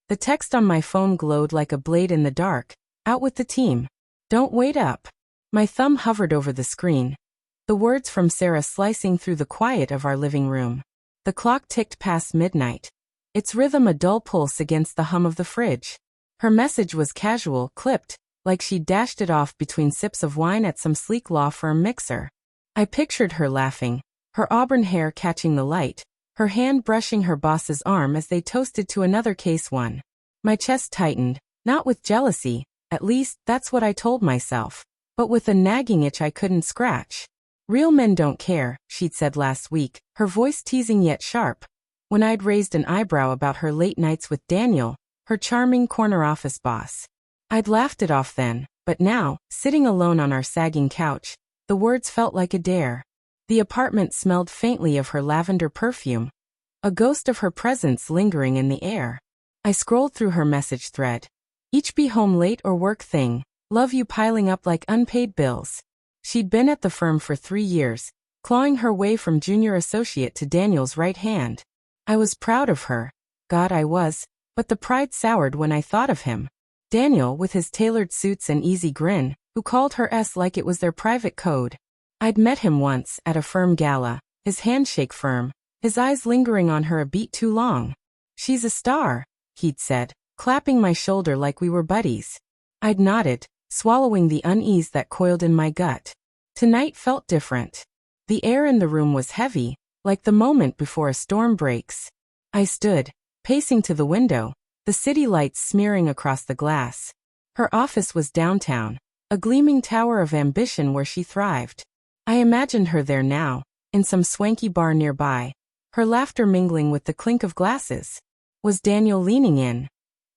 The text on my phone glowed like a blade in the dark. Out with the team. Don't wait up. My thumb hovered over the screen. The words from Sarah slicing through the quiet of our living room. The clock ticked past midnight. Its rhythm a dull pulse against the hum of the fridge. Her message was casual, clipped, like she'd dashed it off between sips of wine at some sleek law firm mixer. I pictured her laughing, her auburn hair catching the light, her hand brushing her boss's arm as they toasted to another case won. My chest tightened, not with jealousy, at least that's what I told myself, but with a nagging itch I couldn't scratch. Real men don't care, she'd said last week, her voice teasing yet sharp, when I'd raised an eyebrow about her late nights with Daniel, her charming corner office boss. I'd laughed it off then, but now, sitting alone on our sagging couch, the words felt like a dare. The apartment smelled faintly of her lavender perfume, a ghost of her presence lingering in the air. I scrolled through her message thread. Each be home late or work thing, love you piling up like unpaid bills. She'd been at the firm for 3 years, clawing her way from junior associate to Daniel's right hand. I was proud of her. God, I was, but the pride soured when I thought of him. Daniel, with his tailored suits and easy grin, who called her S like it was their private code. I'd met him once at a firm gala, his handshake firm, his eyes lingering on her a beat too long. She's a star, he'd said, clapping my shoulder like we were buddies. I'd nodded, swallowing the unease that coiled in my gut. Tonight felt different. The air in the room was heavy, like the moment before a storm breaks. I stood, pacing to the window, the city lights smearing across the glass. Her office was downtown, a gleaming tower of ambition where she thrived. I imagined her there now, in some swanky bar nearby, her laughter mingling with the clink of glasses. Was Daniel leaning in,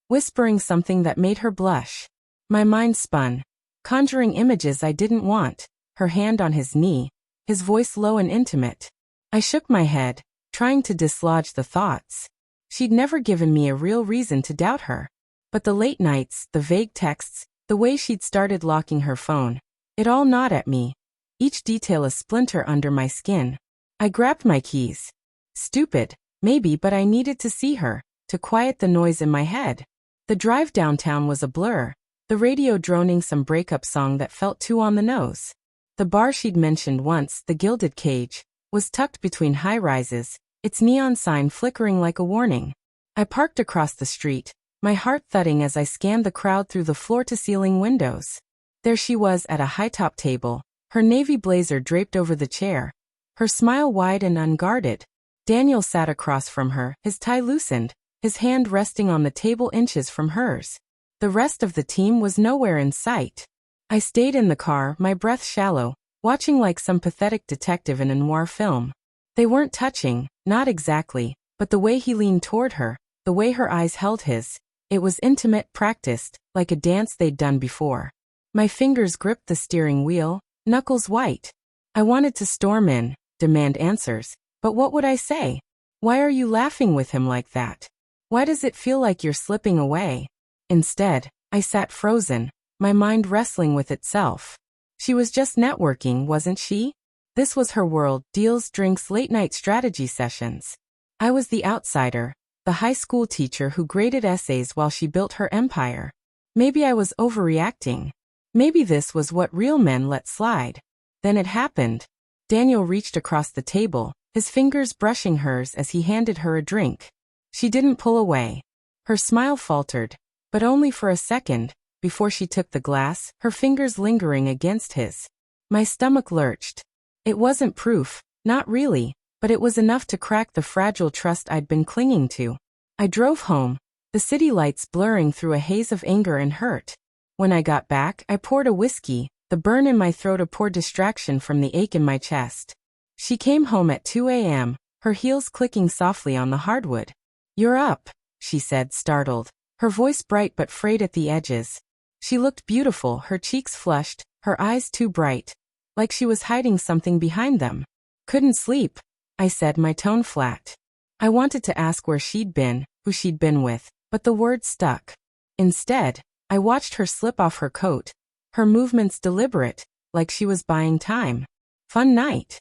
whispering something that made her blush? My mind spun, conjuring images I didn't want, her hand on his knee, his voice low and intimate. I shook my head, trying to dislodge the thoughts. She'd never given me a real reason to doubt her. But the late nights, the vague texts, the way she'd started locking her phone, it all gnawed at me, each detail a splinter under my skin. I grabbed my keys. Stupid, maybe, but I needed to see her, to quiet the noise in my head. The drive downtown was a blur, the radio droning some breakup song that felt too on the nose. The bar she'd mentioned once, the Gilded Cage, was tucked between high-rises, its neon sign flickering like a warning. I parked across the street, my heart thudding as I scanned the crowd through the floor-to-ceiling windows. There she was at a high-top table, her navy blazer draped over the chair, her smile wide and unguarded. Daniel sat across from her, his tie loosened, his hand resting on the table inches from hers. The rest of the team was nowhere in sight. I stayed in the car, my breath shallow, watching like some pathetic detective in a noir film. They weren't touching, not exactly, but the way he leaned toward her, the way her eyes held his, it was intimate, practiced, like a dance they'd done before. My fingers gripped the steering wheel, knuckles white. I wanted to storm in, demand answers, but what would I say? Why are you laughing with him like that? Why does it feel like you're slipping away? Instead, I sat frozen, my mind wrestling with itself. She was just networking, wasn't she? This was her world, deals, drinks, late-night strategy sessions. I was the outsider, the high school teacher who graded essays while she built her empire. Maybe I was overreacting. Maybe this was what real men let slide. Then it happened. Daniel reached across the table, his fingers brushing hers as he handed her a drink. She didn't pull away. Her smile faltered, but only for a second, before she took the glass, her fingers lingering against his. My stomach lurched. It wasn't proof, not really, but it was enough to crack the fragile trust I'd been clinging to. I drove home, the city lights blurring through a haze of anger and hurt. When I got back, I poured a whiskey, the burn in my throat a poor distraction from the ache in my chest. She came home at 2 a.m., her heels clicking softly on the hardwood. "You're up," she said, startled, her voice bright but frayed at the edges. She looked beautiful, her cheeks flushed, her eyes too bright, like she was hiding something behind them. "Couldn't sleep," I said, my tone flat. I wanted to ask where she'd been, who she'd been with, but the words stuck. Instead, I watched her slip off her coat, her movements deliberate, like she was buying time. "Fun night?"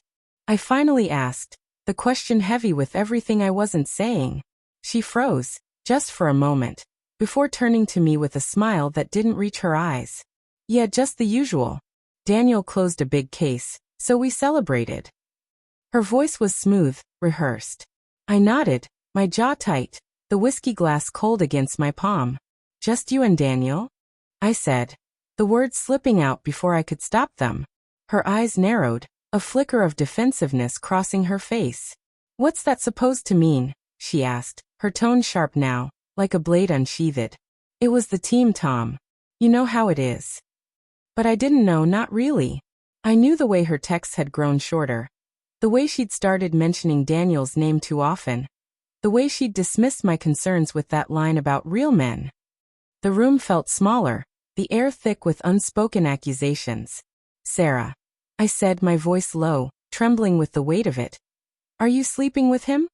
I finally asked, the question heavy with everything I wasn't saying. She froze, just for a moment, before turning to me with a smile that didn't reach her eyes. Yeah, just the usual. Daniel closed a big case, so we celebrated. Her voice was smooth, rehearsed. I nodded, my jaw tight, the whiskey glass cold against my palm. Just you and Daniel? I said, the words slipping out before I could stop them. Her eyes narrowed, a flicker of defensiveness crossing her face. What's that supposed to mean? She asked, her tone sharp now, like a blade unsheathed. It was the team, Tom. You know how it is. But I didn't know, not really. I knew the way her texts had grown shorter. The way she'd started mentioning Daniel's name too often. The way she'd dismissed my concerns with that line about real men. The room felt smaller, the air thick with unspoken accusations. Sarah. I said, my voice low, trembling with the weight of it. Are you sleeping with him?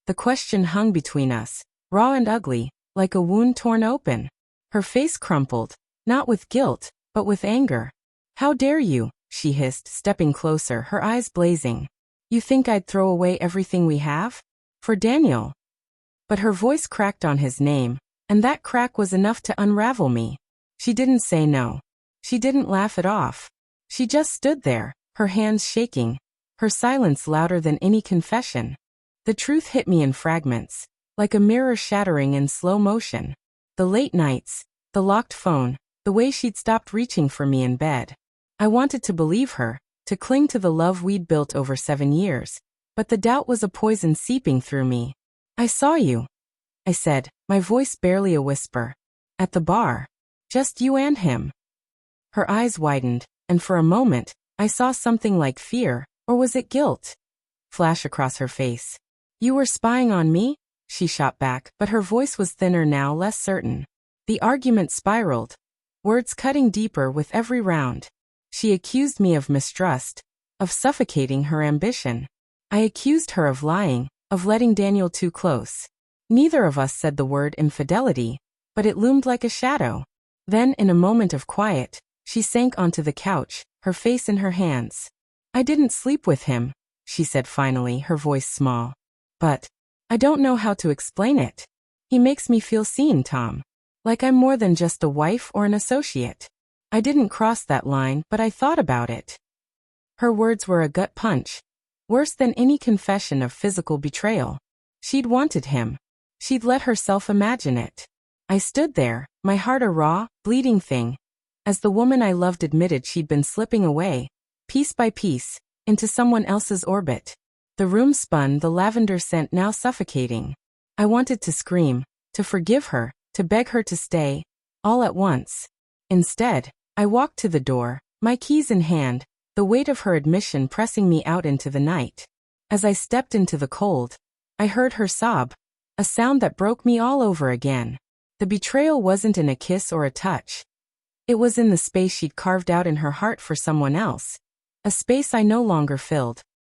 The question hung between us, raw and ugly, like a wound torn open. Her face crumpled, not with guilt, but with anger. How dare you, she hissed, stepping closer, her eyes blazing. You think I'd throw away everything we have? For Daniel? But her voice cracked on his name, and that crack was enough to unravel me. She didn't say no. She didn't laugh it off. She just stood there, her hands shaking, her silence louder than any confession. The truth hit me in fragments, like a mirror shattering in slow motion. The late nights, the locked phone, the way she'd stopped reaching for me in bed. I wanted to believe her, to cling to the love we'd built over 7 years, but the doubt was a poison seeping through me. I saw you, I said, my voice barely a whisper. At the bar. Just you and him. Her eyes widened, and for a moment, I saw something like fear, or was it guilt, flash across her face. You were spying on me? She shot back, but her voice was thinner now, less certain. The argument spiraled, words cutting deeper with every round. She accused me of mistrust, of suffocating her ambition. I accused her of lying, of letting Daniel too close. Neither of us said the word infidelity, but it loomed like a shadow. Then, in a moment of quiet, she sank onto the couch, her face in her hands. I didn't sleep with him, she said finally, her voice small. But I don't know how to explain it. He makes me feel seen, Tom. Like I'm more than just a wife or an associate. I didn't cross that line, but I thought about it. Her words were a gut punch. Worse than any confession of physical betrayal. She'd wanted him. She'd let herself imagine it. I stood there, my heart a raw, bleeding thing, as the woman I loved admitted she'd been slipping away, piece by piece, into someone else's orbit. The room spun, the lavender scent now suffocating. I wanted to scream, to forgive her, to beg her to stay, all at once. Instead, I walked to the door, my keys in hand, the weight of her admission pressing me out into the night. As I stepped into the cold, I heard her sob, a sound that broke me all over again. The betrayal wasn't in a kiss or a touch. It was in the space she'd carved out in her heart for someone else. A space I no longer filled.